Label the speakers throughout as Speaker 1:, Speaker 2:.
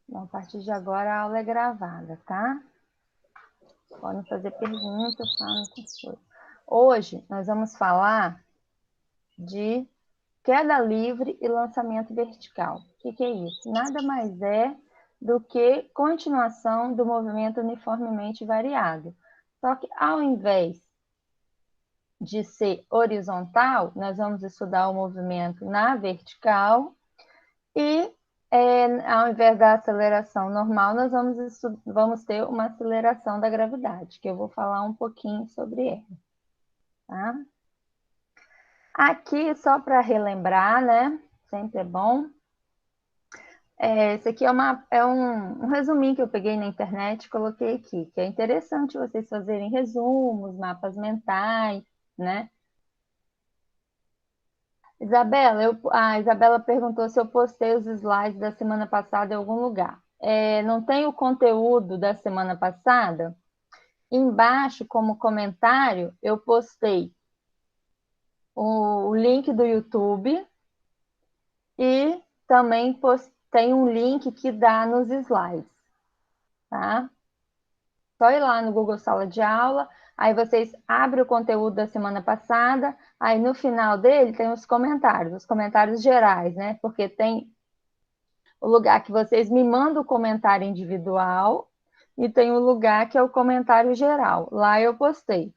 Speaker 1: Então, a partir de agora a aula é gravada, tá? Podem fazer perguntas, tá? Hoje nós vamos falar de queda livre e lançamento vertical. O que é isso? Nada mais é do que continuação do movimento uniformemente variado. Só que ao invés de ser horizontal, nós vamos estudar o movimento na vertical e ao invés da aceleração normal, nós vamos ter uma aceleração da gravidade, que eu vou falar um pouquinho sobre ela. Tá? Aqui, só para relembrar, né? Sempre é bom. Esse aqui é um resuminho que eu peguei na internet e coloquei aqui, que é interessante vocês fazerem resumos, mapas mentais, né? Isabela, a Isabela perguntou se eu postei os slides da semana passada em algum lugar. Não tem o conteúdo da semana passada? Embaixo, como comentário, eu postei o link do YouTube e também tem um link que dá nos slides, tá? Só ir lá no Google Sala de Aula, aí vocês abrem o conteúdo da semana passada, aí no final dele tem os comentários gerais, né? Porque tem o lugar que vocês me mandam o comentário individual e tem o lugar que é o comentário geral. Lá eu postei.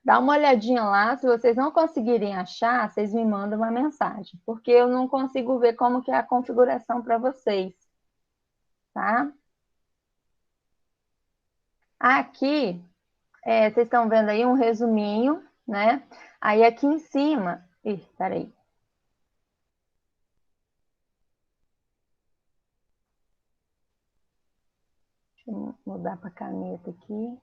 Speaker 1: Dá uma olhadinha lá, se vocês não conseguirem achar, vocês me mandam uma mensagem, porque eu não consigo ver como que é a configuração para vocês, tá? Aqui, vocês estão vendo aí um resuminho, né? Aí aqui em cima, peraí. Deixa eu mudar para a caneta aqui.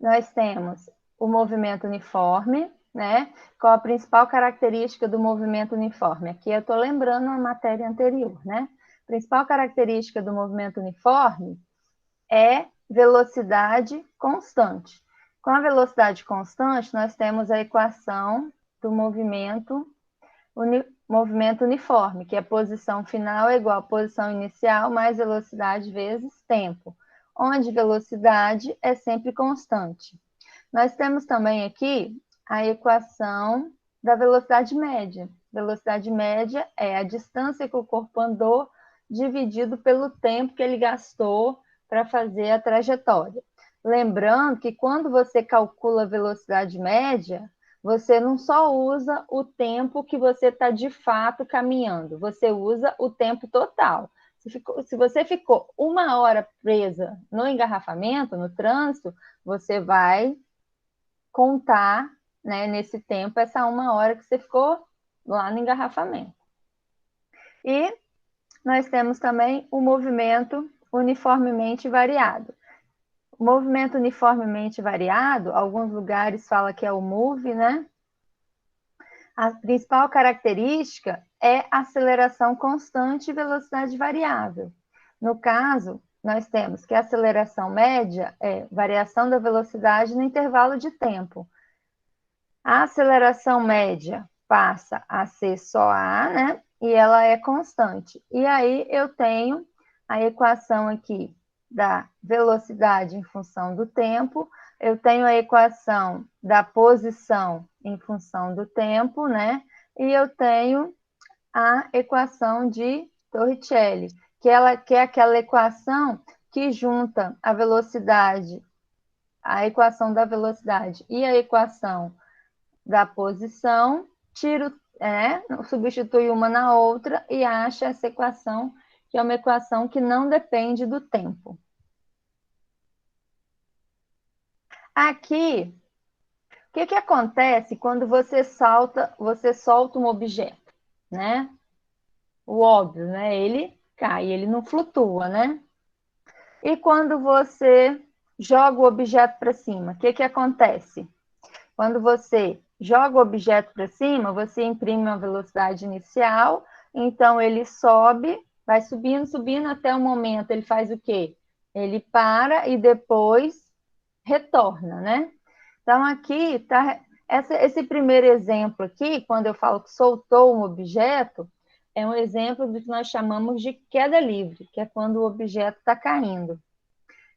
Speaker 1: Nós temos o movimento uniforme, né? Qual a principal característica do movimento uniforme? Aqui eu estou lembrando a matéria anterior, né? A principal característica do movimento uniforme é velocidade constante. Com a velocidade constante, nós temos a equação do movimento uniforme, que é a posição final é igual a posição inicial mais velocidade vezes tempo, onde velocidade é sempre constante. Nós temos também aqui a equação da velocidade média. Velocidade média é a distância que o corpo andou dividido pelo tempo que ele gastou para fazer a trajetória. Lembrando que quando você calcula a velocidade média, você não só usa o tempo que você está de fato caminhando, você usa o tempo total. Se você ficou 1 hora presa no engarrafamento, no trânsito, você vai contar, né, nesse tempo, essa 1 hora que você ficou lá no engarrafamento. E nós temos também o movimento uniformemente variado. O movimento uniformemente variado, alguns lugares falam que é o MOVE, né? A principal característica é aceleração constante e velocidade variável. No caso, nós temos que a aceleração média é variação da velocidade no intervalo de tempo. A aceleração média passa a ser só A, né? E ela é constante. E aí eu tenho a equação aqui da velocidade em função do tempo, eu tenho a equação da posição em função do tempo, né? E eu tenho a equação de Torricelli, que é aquela equação que junta a velocidade, a equação da velocidade e a equação da posição, substitui uma na outra e acha essa equação, que é uma equação que não depende do tempo. Aqui, o que acontece quando você solta um objeto, né? O óbvio, né? Ele cai, ele não flutua, né? E quando você joga o objeto para cima, o que acontece? Quando você joga o objeto para cima, você imprime uma velocidade inicial, então ele sobe, vai subindo, subindo até o momento, ele faz o quê? Ele para e depois retorna, né? Então aqui está esse primeiro exemplo aqui, quando eu falo que soltou um objeto, é um exemplo do que nós chamamos de queda livre, que é quando o objeto está caindo.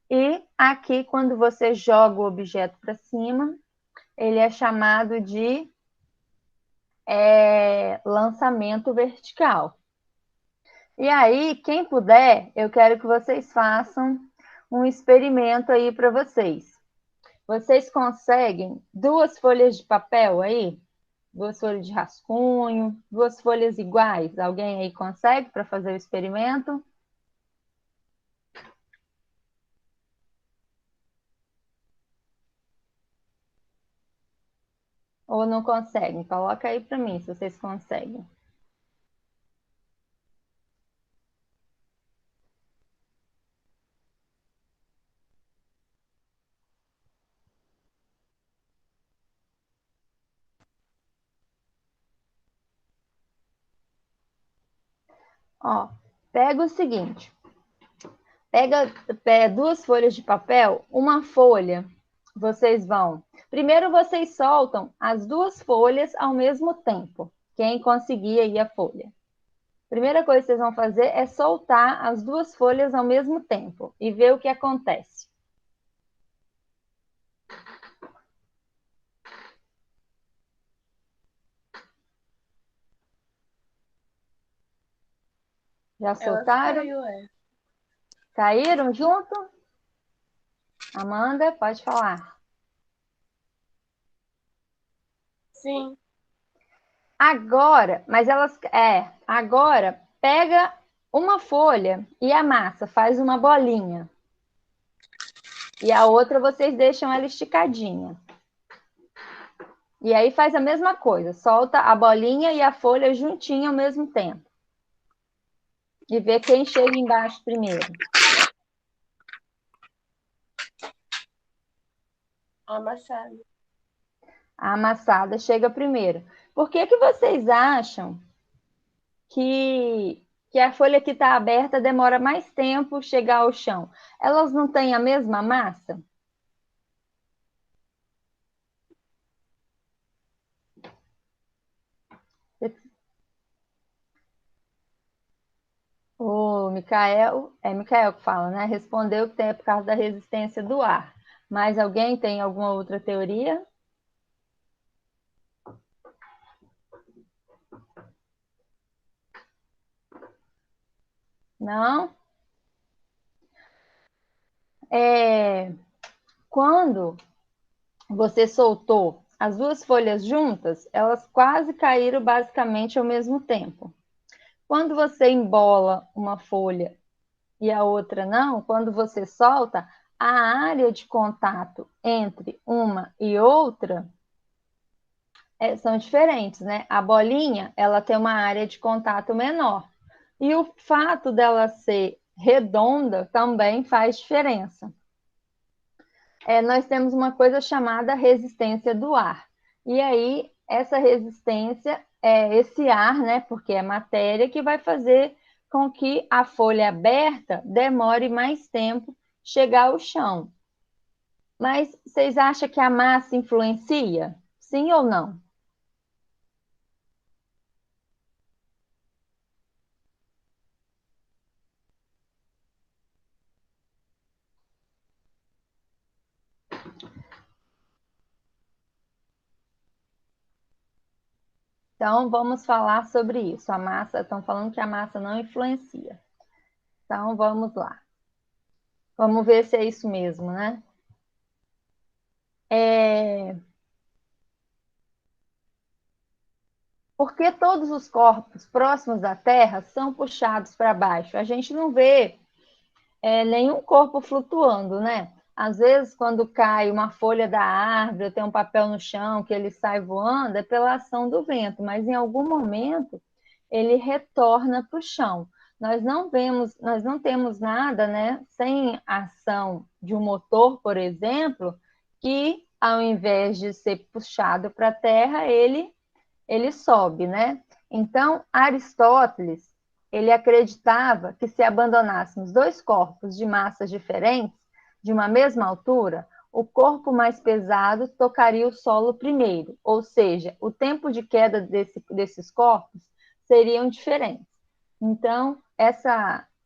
Speaker 1: E aqui, quando você joga o objeto para cima, ele é chamado de lançamento vertical. E aí, quem puder, eu quero que vocês façam um experimento aí para vocês. Vocês conseguem 2 folhas de papel aí? 2 folhas de rascunho, 2 folhas iguais? Alguém aí consegue para fazer o experimento? Ou não conseguem? Coloca aí para mim se vocês conseguem. Ó, pega o seguinte, pega 2 folhas de papel, uma folha, vocês vão... Primeiro vocês soltam as 2 folhas ao mesmo tempo, quem conseguir aí a folha. Primeira coisa que vocês vão fazer é soltar as 2 folhas ao mesmo tempo e ver o que acontece. Já soltaram? Caíram junto? Amanda, pode falar.
Speaker 2: Sim.
Speaker 1: Agora, agora pega uma folha e amassa, faz uma bolinha. E a outra vocês deixam ela esticadinha. E aí faz a mesma coisa, solta a bolinha e a folha juntinha ao mesmo tempo. E vê quem chega embaixo primeiro.
Speaker 2: Amassada.
Speaker 1: A amassada chega primeiro. Por que vocês acham que a folha que está aberta demora mais tempo chegar ao chão? Elas não têm a mesma massa? O Micael, é Micael que fala, né? Respondeu que é por causa da resistência do ar. Mas alguém tem alguma outra teoria? Não? Quando você soltou as 2 folhas juntas, elas quase caíram basicamente ao mesmo tempo. Quando você embola uma folha e a outra não, quando você solta, a área de contato entre uma e outra são diferentes, né? A bolinha, ela tem uma área de contato menor. E o fato dela ser redonda também faz diferença. Nós temos uma coisa chamada resistência do ar. E aí, essa resistência é esse ar, né? Porque é matéria que vai fazer com que a folha aberta demore mais tempo chegar ao chão. Mas vocês acham que a massa influencia? Sim ou não? Então, vamos falar sobre isso. A massa, estão falando que a massa não influencia. Então, vamos lá. Vamos ver se é isso mesmo, né? Porque todos os corpos próximos da Terra são puxados para baixo. A gente não vê nenhum corpo flutuando, né? Às vezes, quando cai uma folha da árvore, tem um papel no chão que ele sai voando, é pela ação do vento, mas em algum momento ele retorna para o chão. Nós não temos nada, né, sem ação de um motor, por exemplo, que ao invés de ser puxado para a terra, ele sobe, né? Então, Aristóteles, ele acreditava que se abandonássemos 2 corpos de massas diferentes, de uma mesma altura, o corpo mais pesado tocaria o solo primeiro, ou seja, o tempo de queda desses corpos seriam diferentes. Então,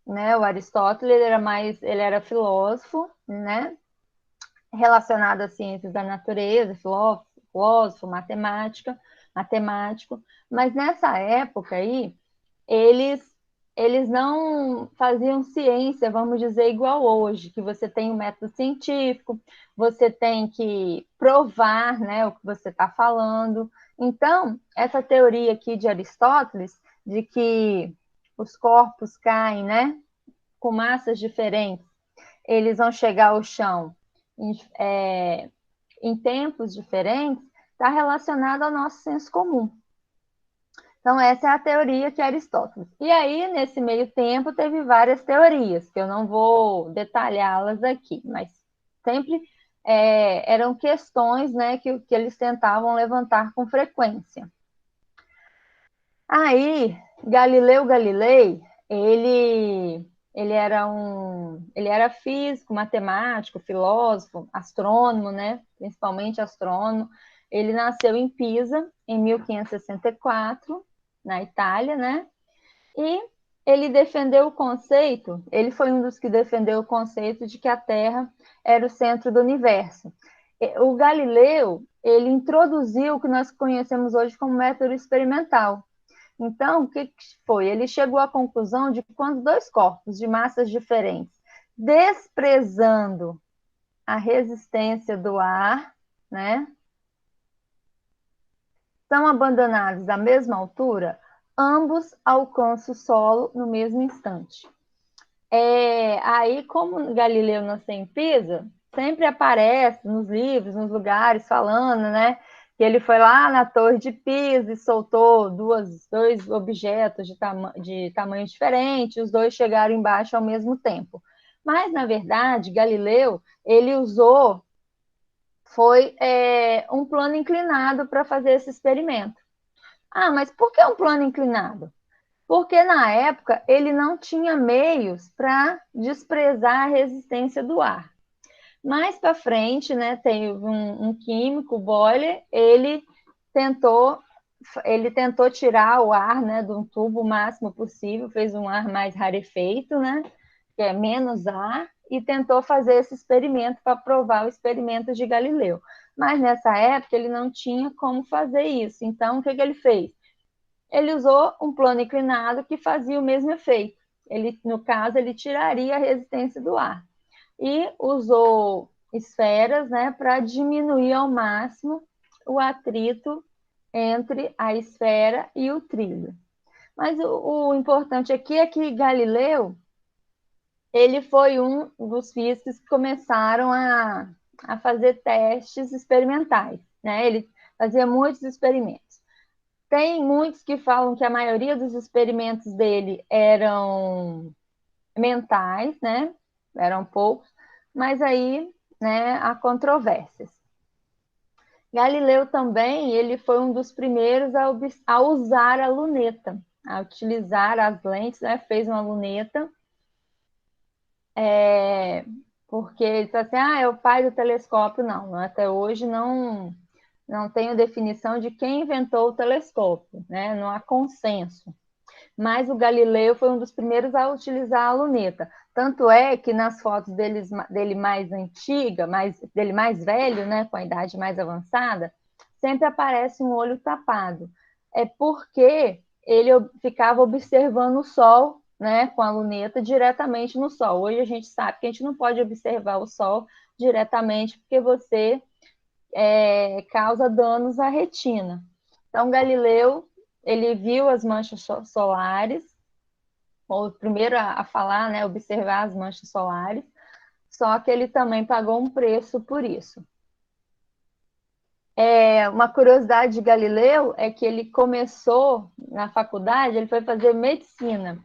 Speaker 1: né, o Aristóteles ele era filósofo, né, relacionado às ciências da natureza, filósofo, matemático, mas nessa época aí, eles eles não faziam ciência, vamos dizer, igual hoje, que você tem um método científico, você tem que provar, né, o que você está falando. Então, essa teoria aqui de Aristóteles, de que os corpos caem, né, com massas diferentes, eles vão chegar ao chão em tempos diferentes, está relacionado ao nosso senso comum. Então, essa é a teoria que Aristóteles. E aí, nesse meio tempo, teve várias teorias, que eu não vou detalhá-las aqui, mas sempre eram questões, né, que eles tentavam levantar com frequência. Aí, Galileu Galilei, ele era físico, matemático, filósofo, astrônomo, né? Principalmente astrônomo. Ele nasceu em Pisa em 1564, na Itália, né? E ele defendeu o conceito, ele foi um dos que defendeu o conceito de que a Terra era o centro do universo. O Galileu, ele introduziu o que nós conhecemos hoje como método experimental. Então, o que foi? Ele chegou à conclusão de que quando dois corpos de massas diferentes, desprezando a resistência do ar, né, são abandonados à mesma altura, ambos alcançam o solo no mesmo instante. Aí, como Galileu nasceu em Pisa, sempre aparece nos livros, nos lugares, falando, né, que ele foi lá na Torre de Pisa e soltou dois objetos de tamanho diferente, os dois chegaram embaixo ao mesmo tempo. Mas, na verdade, Galileu, ele usou, um plano inclinado para fazer esse experimento. Ah, mas por que um plano inclinado? Porque na época ele não tinha meios para desprezar a resistência do ar. Mais para frente, né, tem um químico, Boyle, ele tentou tirar o ar, né, de um tubo o máximo possível, fez um ar mais rarefeito, né, que é menos ar, e tentou fazer esse experimento para provar o experimento de Galileu. Mas nessa época ele não tinha como fazer isso. Então, o que ele fez? Ele usou um plano inclinado que fazia o mesmo efeito. No caso, ele tiraria a resistência do ar. E usou esferas, né, para diminuir ao máximo o atrito entre a esfera e o trilho. Mas o importante aqui é que Galileu, ele foi um dos físicos que começaram a fazer testes experimentais, né? Ele fazia muitos experimentos. Tem muitos que falam que a maioria dos experimentos dele eram mentais, né? Eram poucos, mas aí, né, há controvérsias. Galileu também, ele foi um dos primeiros a usar a luneta, a utilizar as lentes, né? Fez uma luneta, porque ele disse assim, é o pai do telescópio. Não, até hoje não tenho definição de quem inventou o telescópio, né? Não há consenso. Mas o Galileu foi um dos primeiros a utilizar a luneta. Tanto é que nas fotos dele mais antiga, dele mais velho, né, com a idade mais avançada, sempre aparece um olho tapado. É porque ele ficava observando o Sol, né, com a luneta diretamente no Sol. Hoje a gente sabe que a gente não pode observar o Sol diretamente porque você causa danos à retina. Então, Galileu, ele viu as manchas solares, ou o primeiro a falar, né, observar as manchas solares, só que ele também pagou um preço por isso. Uma curiosidade de Galileu é que ele começou na faculdade, ele foi fazer medicina.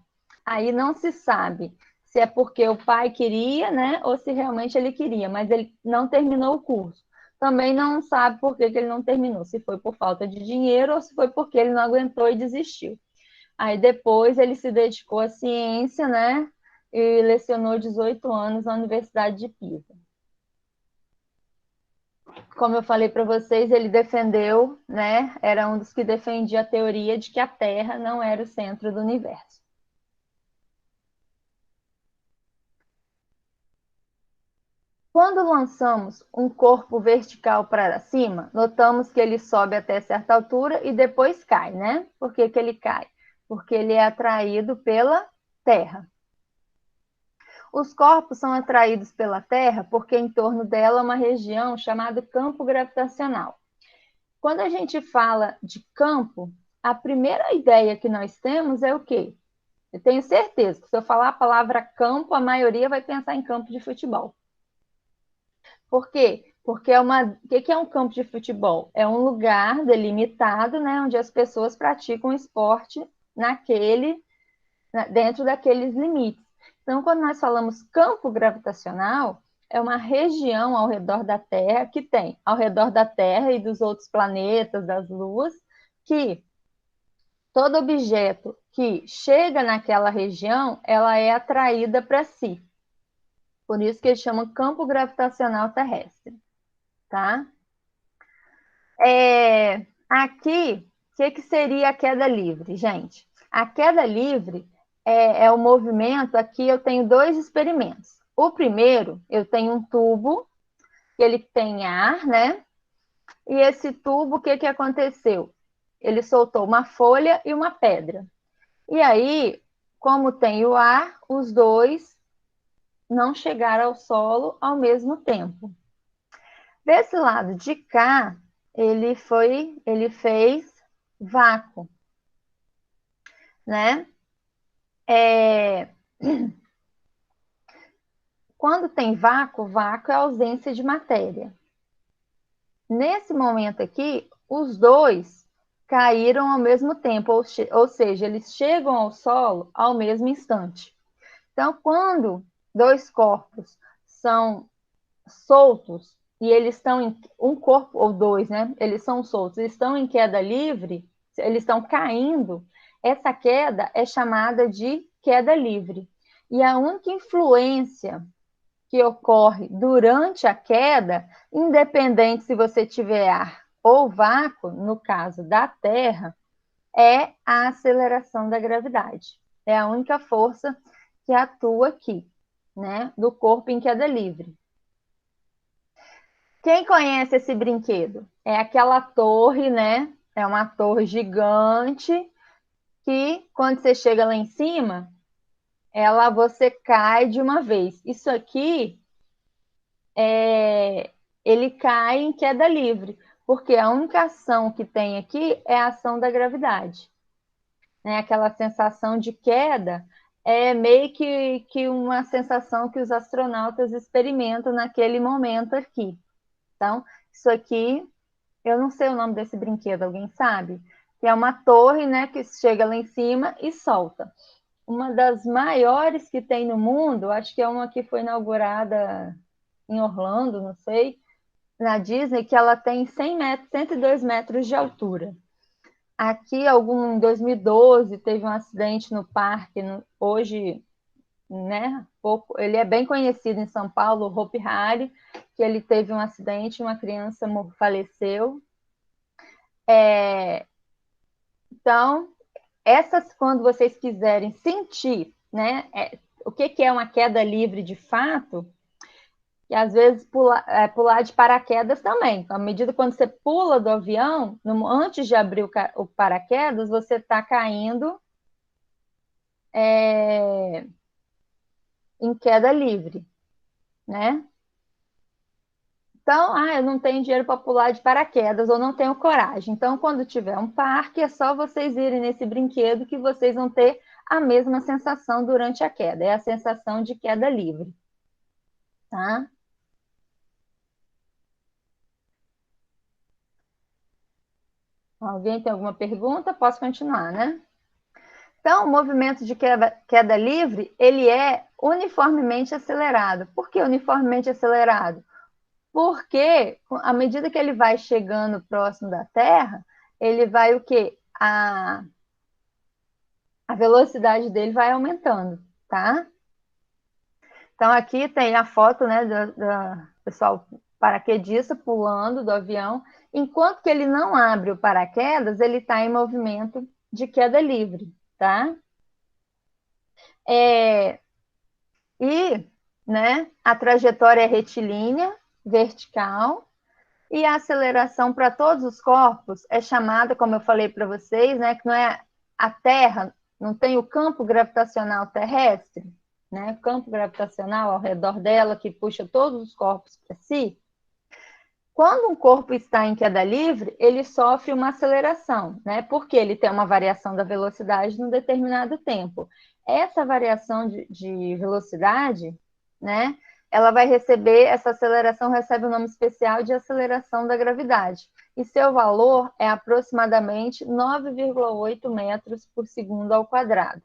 Speaker 1: Aí não se sabe se é porque o pai queria, né, ou se realmente ele queria, mas ele não terminou o curso. Também não sabe por que ele não terminou, se foi por falta de dinheiro ou se foi porque ele não aguentou e desistiu. Aí depois ele se dedicou à ciência, né, e lecionou 18 anos na Universidade de Pisa. Como eu falei para vocês, ele defendeu, né, era um dos que defendia a teoria de que a Terra não era o centro do universo. Quando lançamos um corpo vertical para cima, notamos que ele sobe até certa altura e depois cai, né? Por que que ele cai? Porque ele é atraído pela Terra. Os corpos são atraídos pela Terra porque em torno dela há uma região chamada campo gravitacional. Quando a gente fala de campo, a primeira ideia que nós temos é o quê? Eu tenho certeza que se eu falar a palavra campo, a maioria vai pensar em campo de futebol. Por quê? Porque o que é um campo de futebol? É um lugar delimitado, né, onde as pessoas praticam esporte dentro daqueles limites. Então, quando nós falamos campo gravitacional, é uma região ao redor da Terra que tem, ao redor da Terra e dos outros planetas, das luas, que todo objeto que chega naquela região, ela é atraída para si. Por isso que eles chamam campo gravitacional terrestre, tá? Aqui, o que seria a queda livre, gente? A queda livre é o movimento. Aqui eu tenho dois experimentos. O primeiro, eu tenho um tubo, que ele tem ar, né? E esse tubo, o que aconteceu? Ele soltou uma folha e uma pedra. E aí, como tem o ar, os dois não chegaram ao solo ao mesmo tempo. Desse lado de cá, ele fez vácuo, né? Quando tem vácuo, vácuo é ausência de matéria. Nesse momento aqui, os dois caíram ao mesmo tempo, ou seja, eles chegam ao solo ao mesmo instante. Então, quando dois corpos são soltos e eles estão em um corpo ou dois, né? Eles são soltos, eles estão em queda livre, eles estão caindo. Essa queda é chamada de queda livre. E a única influência que ocorre durante a queda, independente se você tiver ar ou vácuo, no caso da Terra, é a aceleração da gravidade. É a única força que atua aqui, né, do corpo em queda livre. Quem conhece esse brinquedo? É aquela torre, né? É uma torre gigante que, quando você chega lá em cima, você cai de uma vez. Isso aqui, ele cai em queda livre, porque a única ação que tem aqui é a ação da gravidade. Né? Aquela sensação de queda é meio que uma sensação que os astronautas experimentam naquele momento aqui. Então, isso aqui, eu não sei o nome desse brinquedo, alguém sabe? Que é uma torre, né, que chega lá em cima e solta. Uma das maiores que tem no mundo, acho que é uma que foi inaugurada em Orlando, não sei, na Disney, que ela tem 100 metros, 102 metros de altura. Aqui, em 2012, teve um acidente no parque, hoje, né, ele é bem conhecido em São Paulo, o Hopi Hari, que ele teve um acidente, uma criança faleceu. Então, quando vocês quiserem sentir, né, o que é uma queda livre de fato, e às vezes pular de paraquedas também. À medida quando você pula do avião, antes de abrir o paraquedas, você está caindo em queda livre, né? Então, eu não tenho dinheiro para pular de paraquedas ou não tenho coragem. Então, quando tiver um parque, é só vocês irem nesse brinquedo que vocês vão ter a mesma sensação durante a queda. É a sensação de queda livre, tá? Alguém tem alguma pergunta? Posso continuar, né? Então, o movimento de queda livre, ele é uniformemente acelerado. Por que uniformemente acelerado? Porque, à medida que ele vai chegando próximo da Terra, ele vai o quê? A velocidade dele vai aumentando, tá? Então, aqui tem a foto, né, do pessoal paraquedista pulando do avião. Enquanto que ele não abre o paraquedas, ele está em movimento de queda livre, tá? E né? A trajetória é retilínea, vertical, e a aceleração para todos os corpos é chamada, como eu falei para vocês, né? Que não é a Terra, não tem o campo gravitacional terrestre, né? O campo gravitacional ao redor dela que puxa todos os corpos para si. Quando um corpo está em queda livre, ele sofre uma aceleração, né? Porque ele tem uma variação da velocidade num determinado tempo. Essa variação de velocidade, né? Ela vai receber, essa aceleração recebe o nome especial de aceleração da gravidade. E seu valor é aproximadamente 9,8 metros por segundo ao quadrado.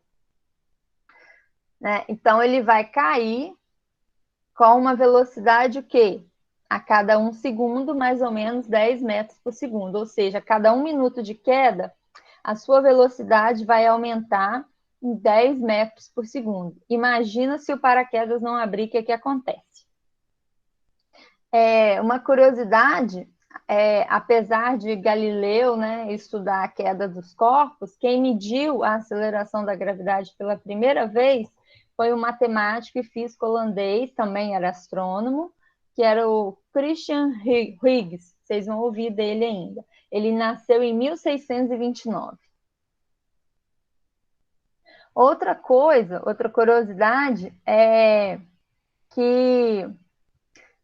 Speaker 1: Né? Então, ele vai cair com uma velocidade o quê? A cada 1 segundo, mais ou menos 10 metros por segundo. Ou seja, a cada 1 minuto de queda, a sua velocidade vai aumentar em 10 metros por segundo. Imagina se o paraquedas não abrir, o que acontece? Uma curiosidade, apesar de Galileu, né, estudar a queda dos corpos, quem mediu a aceleração da gravidade pela primeira vez foi um matemático e físico holandês, também era astrônomo, que era o Christian Huygens. Vocês vão ouvir dele ainda. Ele nasceu em 1629. Outra curiosidade é que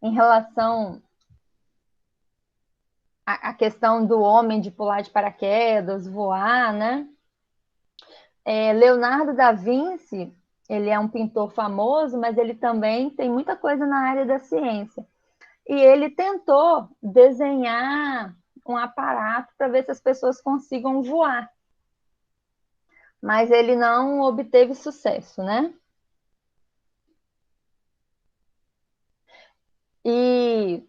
Speaker 1: em relação à questão do homem de pular de paraquedas, voar, né? Leonardo da Vinci, ele é um pintor famoso, mas ele também tem muita coisa na área da ciência. E ele tentou desenhar um aparato para ver se as pessoas consigam voar. Mas ele não obteve sucesso, né? E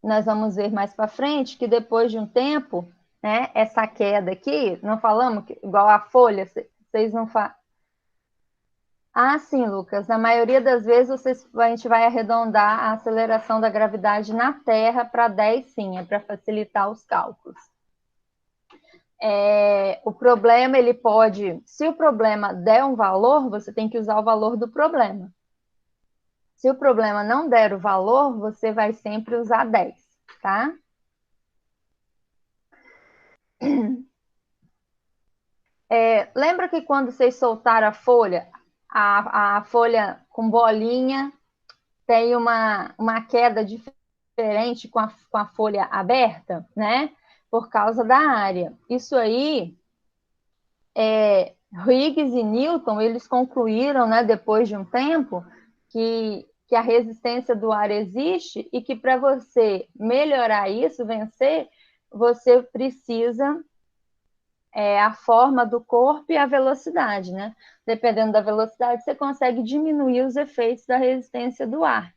Speaker 1: nós vamos ver mais para frente que depois de um tempo, né, essa queda aqui, não falamos que, igual a folha, vocês não falam. Ah, sim, Lucas. Na maioria das vezes a gente vai arredondar a aceleração da gravidade na Terra para 10, sim, é para facilitar os cálculos. O problema, ele pode... Se o problema der um valor, você tem que usar o valor do problema. Se o problema não der o valor, você vai sempre usar 10, tá? Lembra que quando vocês soltaram a folha com bolinha tem uma queda diferente com a folha aberta, né? Por causa da área. Isso aí, Higgs e Newton, eles concluíram, né, depois de um tempo, que a resistência do ar existe e que para você melhorar isso, vencer, você precisa a forma do corpo e a velocidade, né? Dependendo da velocidade, você consegue diminuir os efeitos da resistência do ar.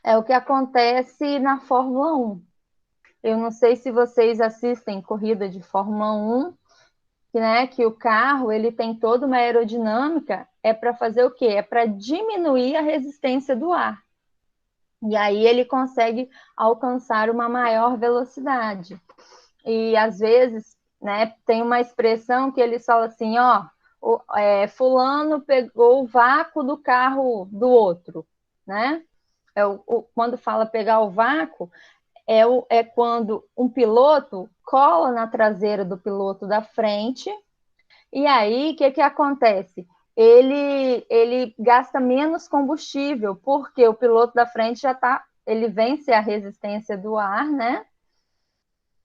Speaker 1: É o que acontece na Fórmula 1. Eu não sei se vocês assistem corrida de Fórmula 1, que o carro ele tem toda uma aerodinâmica, é para fazer o quê? É para diminuir a resistência do ar. E aí ele consegue alcançar uma maior velocidade. E às vezes, né, tem uma expressão que eles falam assim, ó, fulano pegou o vácuo do carro do outro, né? Quando fala pegar o vácuo, é quando um piloto cola na traseira do piloto da frente, e aí o que acontece? Ele gasta menos combustível, porque o piloto da frente ele vence a resistência do ar, né?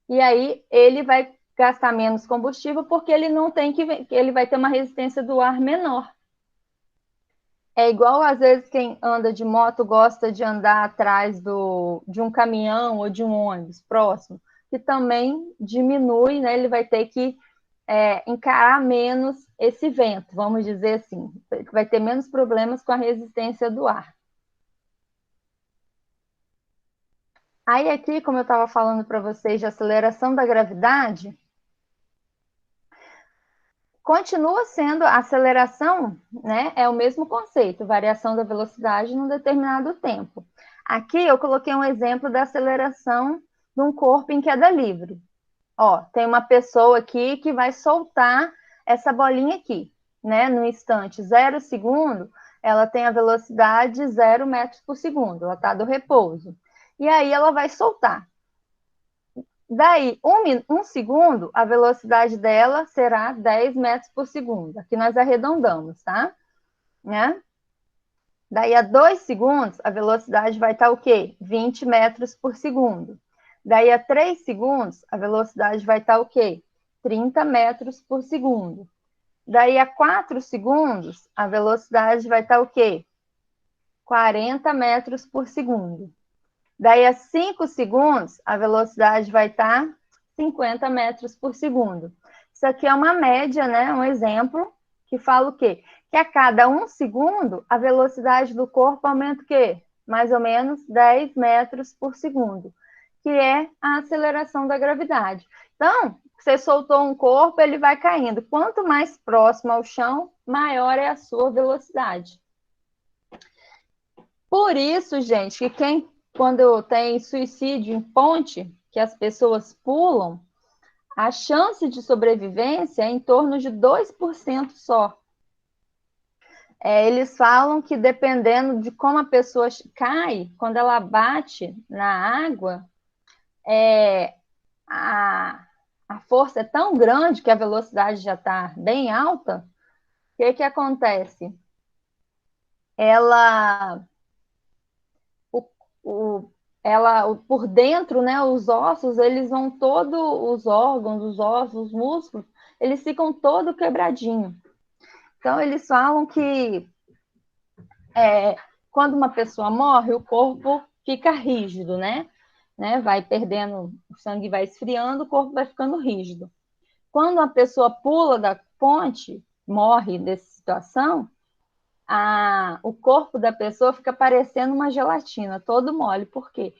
Speaker 1: E aí ele vai gastar menos combustível porque ele não tem ele vai ter uma resistência do ar menor. É igual, às vezes, quem anda de moto gosta de andar atrás de um caminhão ou de um ônibus próximo, que também diminui, né? Ele vai ter que encarar menos esse vento, vamos dizer assim. Vai ter menos problemas com a resistência do ar. Aí aqui, como eu estava falando para vocês de aceleração da gravidade, continua sendo a aceleração, né? É o mesmo conceito, variação da velocidade num determinado tempo. Aqui eu coloquei um exemplo da aceleração de um corpo em queda livre. Ó, tem uma pessoa aqui que vai soltar essa bolinha aqui, né? No instante 0 segundo, ela tem a velocidade 0 metros por segundo, ela está do repouso. E aí ela vai soltar. Daí, um segundo, a velocidade dela será 10 metros por segundo. Aqui nós arredondamos, tá? Né? Daí, a 2 segundos, a velocidade vai estar o quê? 20 metros por segundo. Daí, a 3 segundos, a velocidade vai estar o quê? 30 metros por segundo. Daí, a 4 segundos, a velocidade vai estar o quê? 40 metros por segundo. Daí, a 5 segundos, a velocidade vai estar 50 metros por segundo. Isso aqui é uma média, né? Um exemplo que fala o quê? Que a cada 1 segundo, a velocidade do corpo aumenta o quê? Mais ou menos 10 metros por segundo, que é a aceleração da gravidade. Então, você soltou um corpo, ele vai caindo. Quanto mais próximo ao chão, maior é a sua velocidade. Por isso, gente, que quando tem suicídio em ponte, que as pessoas pulam, a chance de sobrevivência é em torno de 2% só. Eles falam que dependendo de como a pessoa cai, quando ela bate na água, a força é tão grande que a velocidade já está bem alta, o que acontece? Por dentro, né, os ossos, eles vão todos, os órgãos, os ossos, os músculos, eles ficam todo quebradinho. Então, eles falam que quando uma pessoa morre, o corpo fica rígido, né? Vai perdendo, o sangue vai esfriando, o corpo vai ficando rígido. Quando a pessoa pula da ponte, morre dessa situação, o corpo da pessoa fica parecendo uma gelatina, todo mole. Por quê?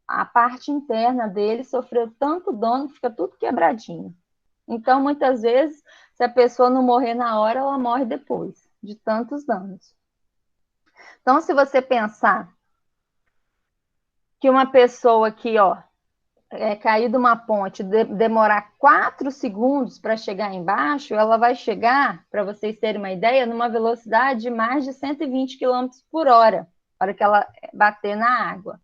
Speaker 1: A parte interna dele sofreu tanto dano que fica tudo quebradinho. Então, muitas vezes, se a pessoa não morrer na hora, ela morre depois, de tantos danos. Então, se você pensar que uma pessoa aqui, cair de uma ponte, demorar 4 segundos para chegar embaixo, ela vai chegar, para vocês terem uma ideia, numa velocidade de mais de 120 km por hora, na hora que ela bater na água.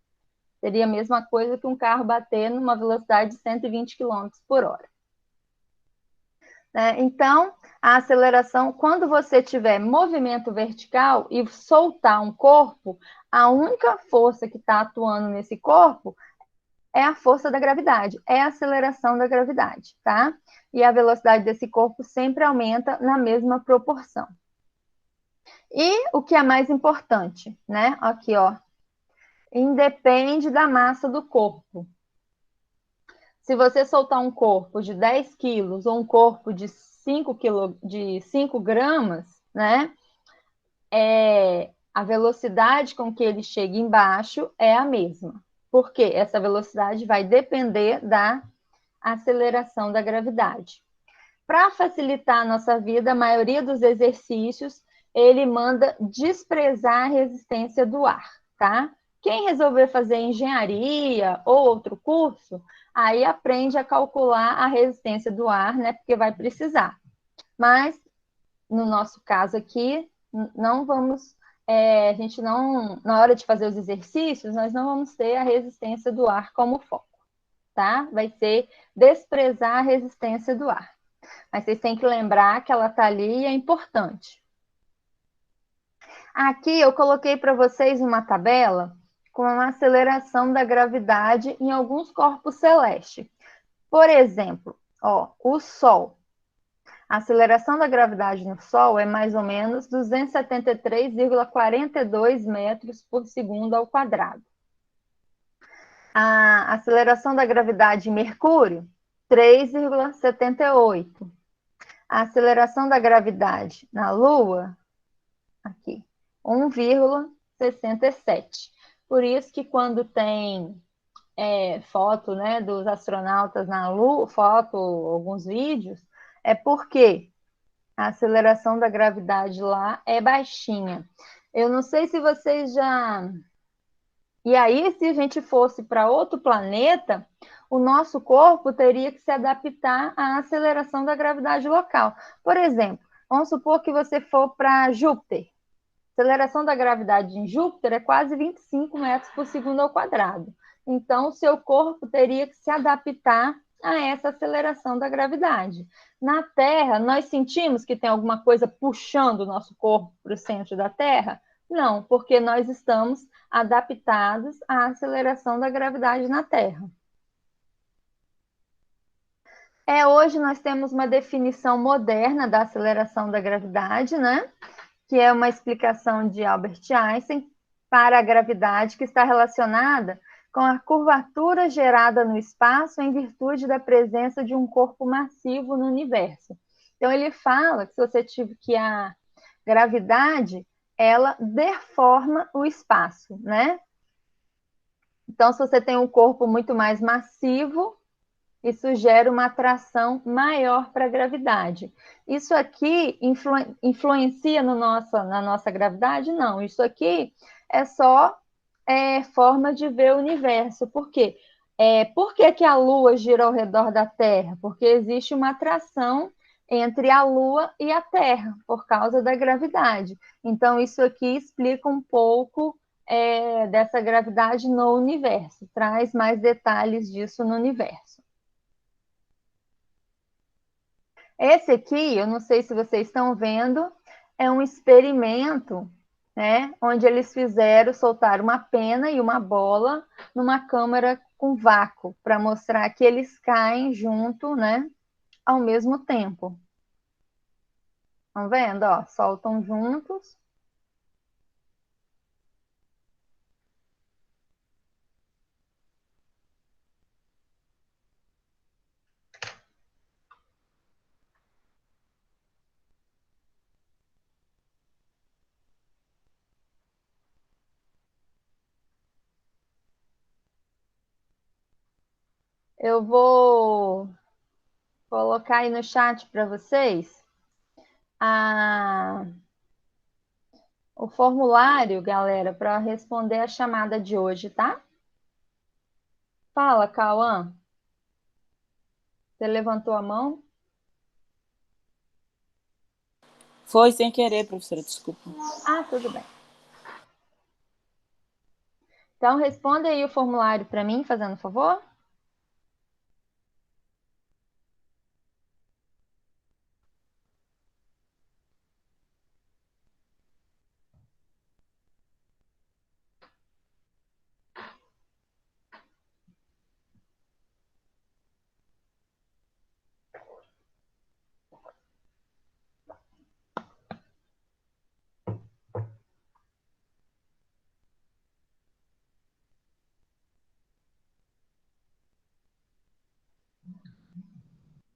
Speaker 1: Seria a mesma coisa que um carro bater numa velocidade de 120 km por hora. Então, a aceleração, quando você tiver movimento vertical e soltar um corpo, a única força que está atuando nesse corpo é a força da gravidade, é a aceleração da gravidade, tá? E a velocidade desse corpo sempre aumenta na mesma proporção. E o que é mais importante, né? Aqui, independe da massa do corpo. Se você soltar um corpo de 10 quilos ou um corpo de 5 gramas, né? A velocidade com que ele chega embaixo é a mesma. Porque essa velocidade vai depender da aceleração da gravidade. Para facilitar a nossa vida, a maioria dos exercícios, ele manda desprezar a resistência do ar, tá? Quem resolver fazer engenharia ou outro curso, aí aprende a calcular a resistência do ar, né? Porque vai precisar. Mas, no nosso caso aqui, não vamos... a gente não... Na hora de fazer os exercícios, nós não vamos ter a resistência do ar como foco, tá? Vai ser desprezar a resistência do ar. Mas vocês têm que lembrar que ela está ali e é importante. Aqui eu coloquei para vocês uma tabela com a aceleração da gravidade em alguns corpos celestes. Por exemplo, o Sol. A aceleração da gravidade no Sol é mais ou menos 273,42 metros por segundo ao quadrado. A aceleração da gravidade em Mercúrio, 3,78. A aceleração da gravidade na Lua, aqui, 1,67. Por isso que quando tem foto, né, dos astronautas na Lua, alguns vídeos, é porque a aceleração da gravidade lá é baixinha. Eu não sei se vocês já... E aí, se a gente fosse para outro planeta, o nosso corpo teria que se adaptar à aceleração da gravidade local. Por exemplo, vamos supor que você for para Júpiter. aceleração da gravidade em Júpiter é quase 25 metros por segundo ao quadrado. Então, o seu corpo teria que se adaptar a essa aceleração da gravidade. Na Terra, nós sentimos que tem alguma coisa puxando o nosso corpo para o centro da Terra? Não, porque nós estamos adaptados à aceleração da gravidade na Terra. Hoje nós temos uma definição moderna da aceleração da gravidade, né? Que é uma explicação de Albert Einstein para a gravidade que está relacionada com a curvatura gerada no espaço em virtude da presença de um corpo massivo no universo. Então ele fala que se você tiver que a gravidade, ela deforma o espaço, né? Então se você tem um corpo muito mais massivo, isso gera uma atração maior para a gravidade. Isso aqui influencia na nossa gravidade? Não, isso aqui é só forma de ver o universo. Por quê? Por que a Lua gira ao redor da Terra? Porque existe uma atração entre a Lua e a Terra, por causa da gravidade. Então, isso aqui explica um pouco dessa gravidade no universo, traz mais detalhes disso no universo. Esse aqui, eu não sei se vocês estão vendo, é um experimento, né, onde eles soltar uma pena e uma bola numa câmara com vácuo, para mostrar que eles caem junto, né, ao mesmo tempo. Estão vendo? Ó, soltam juntos. Eu vou colocar aí no chat para vocês o formulário, galera, para responder a chamada de hoje, tá? Fala, Cauã. Você levantou a mão?
Speaker 3: Foi sem querer, professora, desculpa.
Speaker 1: Ah, tudo bem. Então, responda aí o formulário para mim, fazendo favor.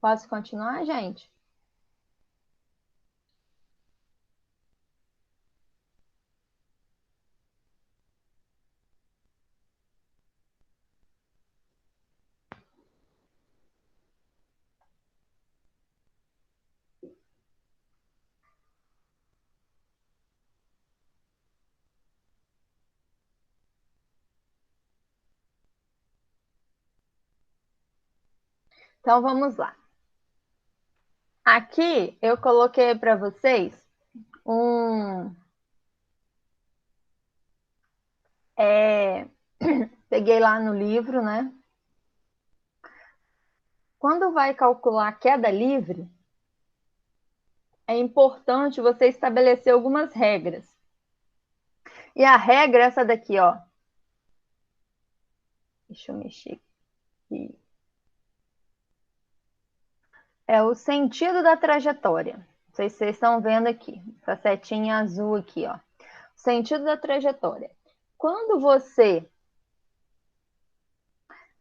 Speaker 1: Posso continuar, gente? Então, vamos lá. Aqui eu coloquei para vocês peguei lá no livro, né? Quando vai calcular a queda livre, é importante você estabelecer algumas regras. E a regra é essa daqui, ó. Deixa eu mexer aqui. É o sentido da trajetória. Não sei se vocês estão vendo aqui, essa setinha azul aqui, ó. Sentido da trajetória. Quando você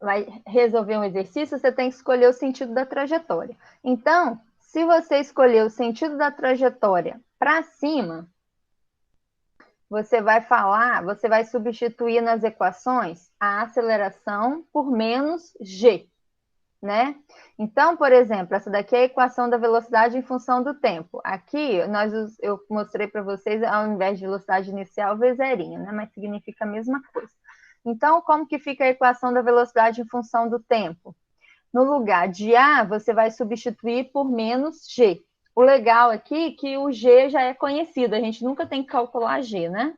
Speaker 1: vai resolver um exercício, você tem que escolher o sentido da trajetória. Então, se você escolher o sentido da trajetória para cima, você vai substituir nas equações a aceleração por menos g, né? Então, por exemplo, essa daqui é a equação da velocidade em função do tempo. Aqui, eu mostrei para vocês, ao invés de velocidade inicial, v zerinho, né? Mas significa a mesma coisa. Então, como que fica a equação da velocidade em função do tempo? No lugar de A, você vai substituir por menos G. o legal aqui é que o G já é conhecido, a gente nunca tem que calcular G, né?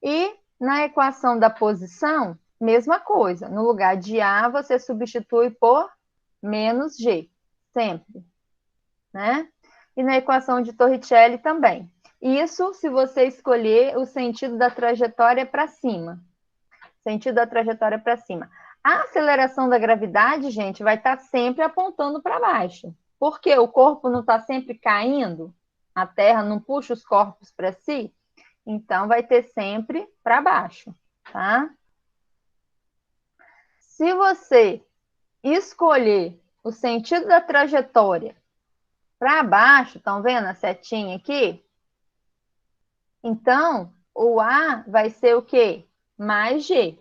Speaker 1: E na equação da posição, mesma coisa. No lugar de A, você substitui por menos G, sempre, né? E na equação de Torricelli também. Isso se você escolher o sentido da trajetória para cima. Sentido da trajetória para cima. A aceleração da gravidade, gente, vai estar sempre apontando para baixo. Porque o corpo não está sempre caindo, a Terra não puxa os corpos para si, então vai ter sempre para baixo, tá? Se você escolher o sentido da trajetória para baixo, estão vendo a setinha aqui? Então, o A vai ser o quê? Mais G,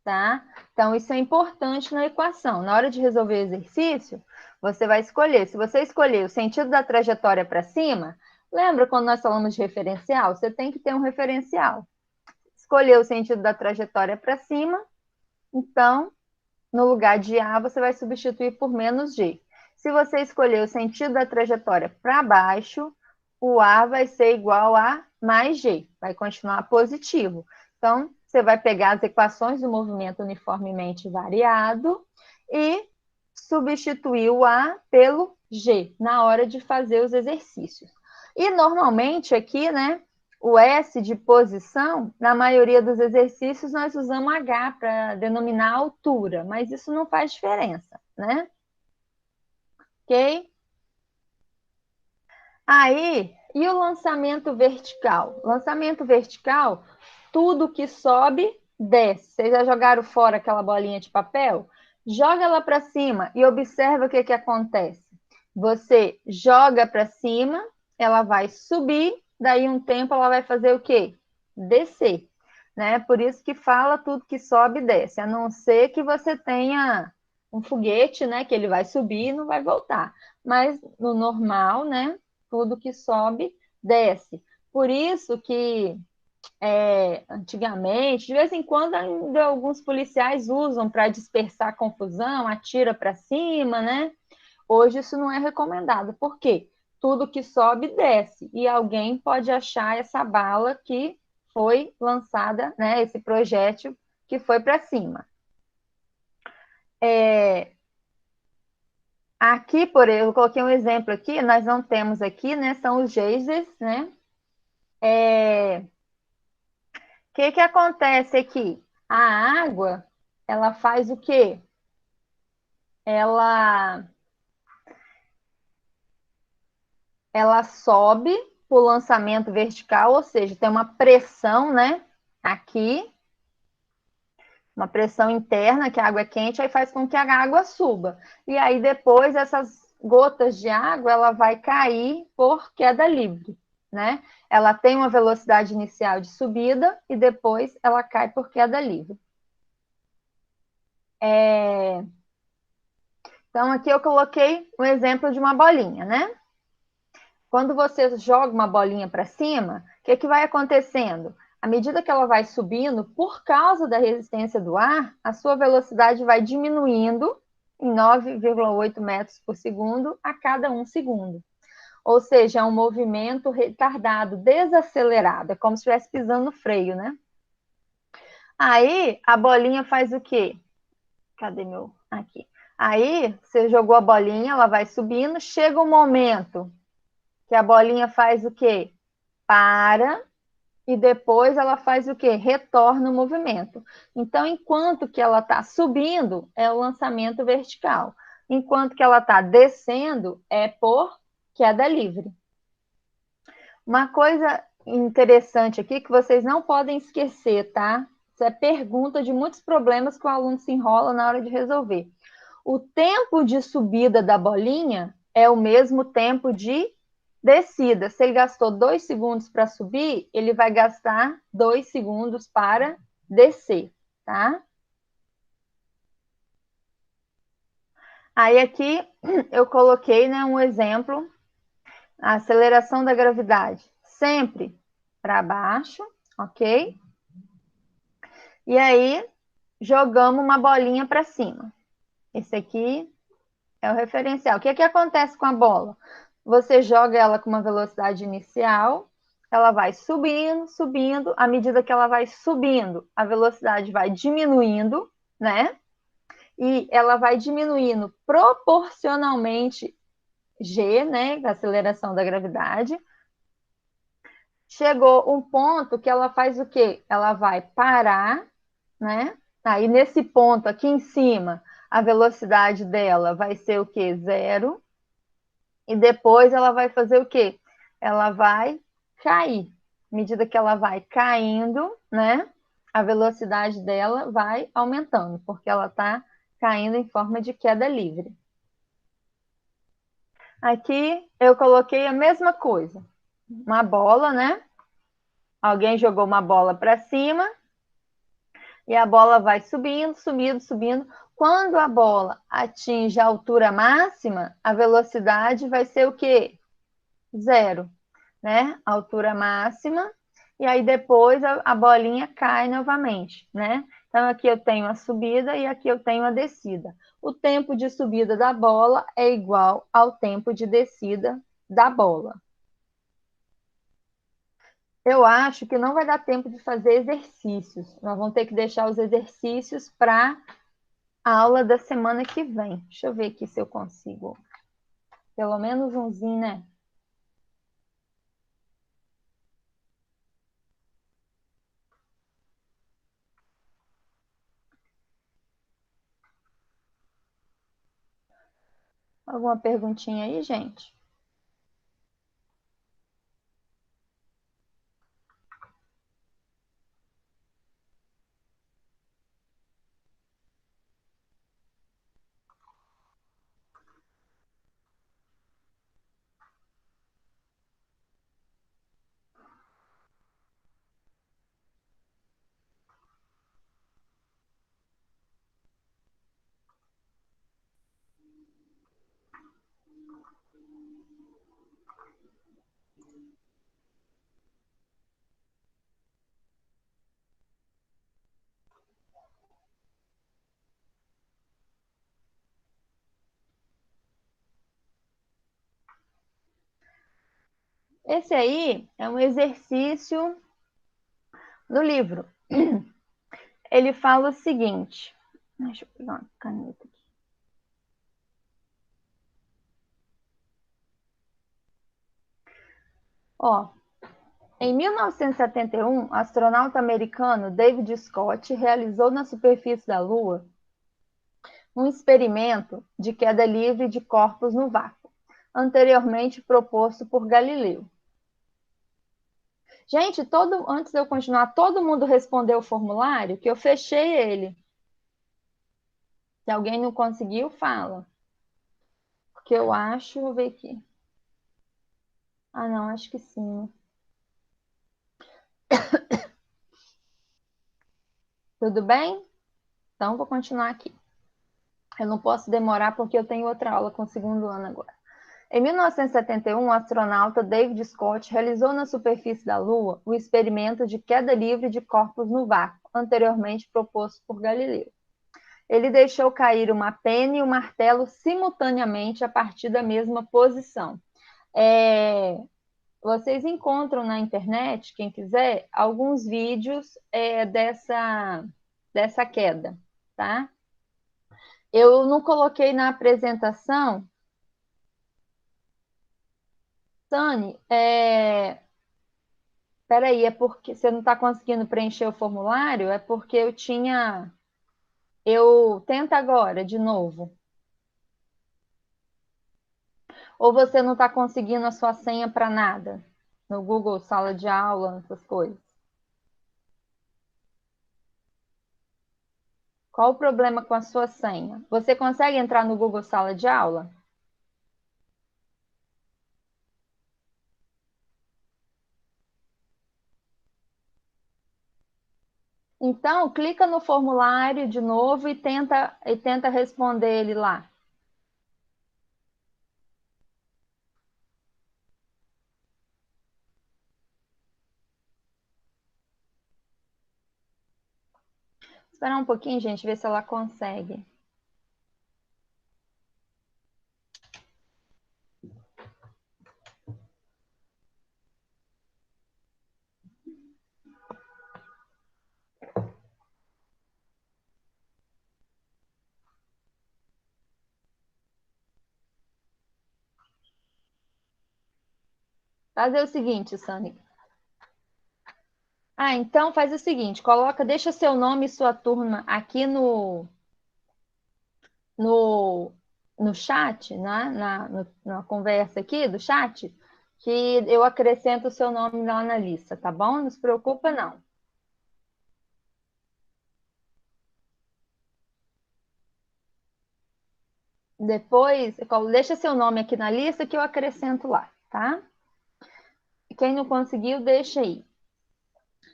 Speaker 1: tá? Então, isso é importante na equação. Na hora de resolver o exercício, você vai escolher. Se você escolher o sentido da trajetória para cima, lembra quando nós falamos de referencial? Você tem que ter um referencial. Escolher o sentido da trajetória para cima, então, no lugar de A, você vai substituir por menos G. Se você escolher o sentido da trajetória para baixo, o A vai ser igual a mais G, vai continuar positivo. Então, você vai pegar as equações do movimento uniformemente variado e substituir o A pelo G na hora de fazer os exercícios. E normalmente aqui, né, o S de posição, na maioria dos exercícios, nós usamos H para denominar a altura, mas isso não faz diferença, né? Ok? Aí, e o lançamento vertical? Lançamento vertical, tudo que sobe, desce. Vocês já jogaram fora aquela bolinha de papel? Joga ela para cima e observa o que, que acontece. Você joga para cima, ela vai subir, daí um tempo ela vai fazer o quê? Descer, né? Por isso que fala tudo que sobe e desce, a não ser que você tenha um foguete, né? Que ele vai subir e não vai voltar. Mas no normal, né? Tudo que sobe, desce. Por isso que antigamente, de vez em quando, ainda alguns policiais usam para dispersar confusão, atira para cima, né? Hoje isso não é recomendado. Por quê? Tudo que sobe, desce. E alguém pode achar essa bala que foi lançada, né? Esse projétil que foi para cima. Aqui, por exemplo, eu coloquei um exemplo aqui, nós não temos aqui, né? São os geysers, né? O que que acontece aqui? A água, ela faz o quê? Ela sobe para o lançamento vertical, ou seja, tem uma pressão, né? Aqui, uma pressão interna, que a água é quente, aí faz com que a água suba. E aí depois essas gotas de água, ela vai cair por queda livre, né? Ela tem uma velocidade inicial de subida e depois ela cai por queda livre. Então, aqui eu coloquei um exemplo de uma bolinha, né? Quando você joga uma bolinha para cima, o que, que vai acontecendo? À medida que ela vai subindo, por causa da resistência do ar, a sua velocidade vai diminuindo em 9,8 metros por segundo a cada 1 segundo. Ou seja, é um movimento retardado, desacelerado, é como se estivesse pisando no freio, né? Aí, a bolinha faz o quê? Cadê meu? Aqui. Aí, você jogou a bolinha, ela vai subindo, chega um momento que a bolinha faz o quê? Para, e depois ela faz o quê? Retorna o movimento. Então, enquanto que ela está subindo, é o lançamento vertical. Enquanto que ela está descendo, é por queda livre. Uma coisa interessante aqui que vocês não podem esquecer, tá? Isso é pergunta de muitos problemas que o aluno se enrola na hora de resolver. O tempo de subida da bolinha é o mesmo tempo de descida. Se ele gastou 2 segundos para subir, ele vai gastar 2 segundos para descer, tá? Aí aqui eu coloquei, né, um exemplo, a aceleração da gravidade, sempre para baixo, ok? E aí jogamos uma bolinha para cima. Esse aqui É o referencial. O que é que acontece com a bola? Você joga ela com uma velocidade inicial, ela vai subindo, subindo. À medida que ela vai subindo, a velocidade vai diminuindo, né? E ela vai diminuindo proporcionalmente G, né? A aceleração da gravidade. Chegou um ponto que ela faz o quê? Ela vai parar, né? Aí nesse ponto aqui em cima, a velocidade dela vai ser o quê? Zero. E depois ela vai fazer o quê? Ela vai cair. À medida que ela vai caindo, né? A velocidade dela vai aumentando, porque ela está caindo em forma de queda livre. Aqui eu coloquei a mesma coisa. Uma bola, né? Alguém jogou uma bola para cima e a bola vai subindo, subindo, subindo. Quando a bola atinge a altura máxima, a velocidade vai ser o quê? Zero, né? Altura máxima. E aí depois a bolinha cai novamente, né? Então aqui eu tenho a subida e aqui eu tenho a descida. O tempo de subida da bola é igual ao tempo de descida da bola. Eu acho que não vai dar tempo de fazer exercícios. Nós vamos ter que deixar os exercícios para a aula da semana que vem. Deixa eu ver aqui se eu consigo. Pelo menos umzinho, né? Alguma perguntinha aí, gente? Esse aí é um exercício do livro. Ele fala o seguinte. Deixa eu pegar uma caneta aqui. Ó, em 1971, o astronauta americano David Scott realizou na superfície da Lua um experimento de queda livre de corpos no vácuo, anteriormente proposto por Galileu. Gente, antes de eu continuar, todo mundo respondeu o formulário, que eu fechei ele. Se alguém não conseguiu, fala. Porque eu acho, vou ver aqui. Ah, não, acho que sim. Tudo bem? Então, vou continuar aqui. Eu não posso demorar porque eu tenho outra aula com o segundo ano agora. Em 1971, o astronauta David Scott realizou na superfície da Lua o experimento de queda livre de corpos no vácuo, anteriormente proposto por Galileu. Ele deixou cair uma pena e um martelo simultaneamente a partir da mesma posição. Vocês encontram na internet, quem quiser, alguns vídeos dessa queda, tá? Eu não coloquei na apresentação. Tani, peraí, é porque você não está conseguindo preencher o formulário? É porque eu tinha. Tenta agora, de novo. Ou você não está conseguindo a sua senha para nada? No Google, sala de aula, essas coisas. Qual o problema com a sua senha? Você consegue entrar no Google Sala de Aula? Então, clica no formulário de novo e tenta responder ele lá. Esperar um pouquinho, gente, ver se ela consegue. Fazer o seguinte, Sani. Então faz o seguinte, deixa seu nome e sua turma aqui no, no chat, né? Na conversa aqui do chat, que eu acrescento o seu nome lá na lista, tá bom? Não se preocupa, não. Depois, deixa seu nome aqui na lista que eu acrescento lá, tá? Quem não conseguiu, deixa aí.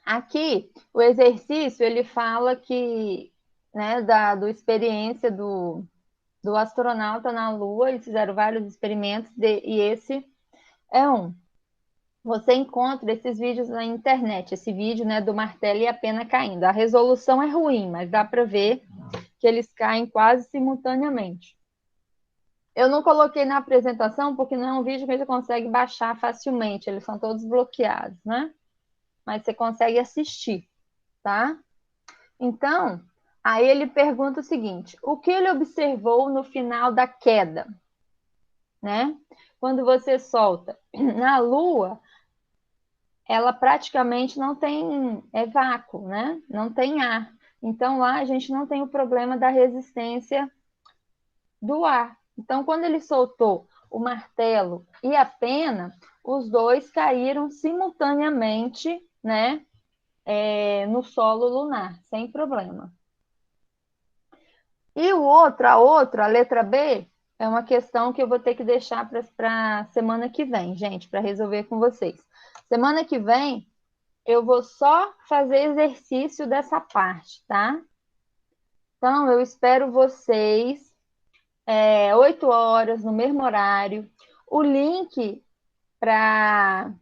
Speaker 1: Aqui, o exercício, ele fala que, né, do experiência do astronauta na Lua, eles fizeram vários experimentos e esse é um. Você encontra esses vídeos na internet, esse vídeo, né, do martelo e a pena caindo. A resolução é ruim, mas dá para ver que eles caem quase simultaneamente. Eu não coloquei na apresentação porque não é um vídeo que você consegue baixar facilmente, eles são todos bloqueados, né? Mas você consegue assistir, tá? Então, aí ele pergunta o seguinte: o que ele observou no final da queda, né? Quando você solta na Lua, ela praticamente não tem vácuo, né? Não tem ar. Então lá a gente não tem o problema da resistência do ar. Então, quando ele soltou o martelo e a pena, os dois caíram simultaneamente, né? No solo lunar, sem problema. E a letra B, é uma questão que eu vou ter que deixar para semana que vem, gente, para resolver com vocês. Semana que vem, eu vou só fazer exercício dessa parte, tá? Então, eu espero vocês 8 horas, no mesmo horário. O link para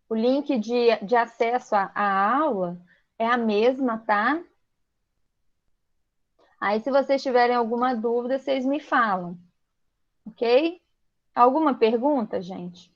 Speaker 1: o link de acesso à aula é a mesma, tá? Aí, se vocês tiverem alguma dúvida, vocês me falam, ok? Alguma pergunta, gente?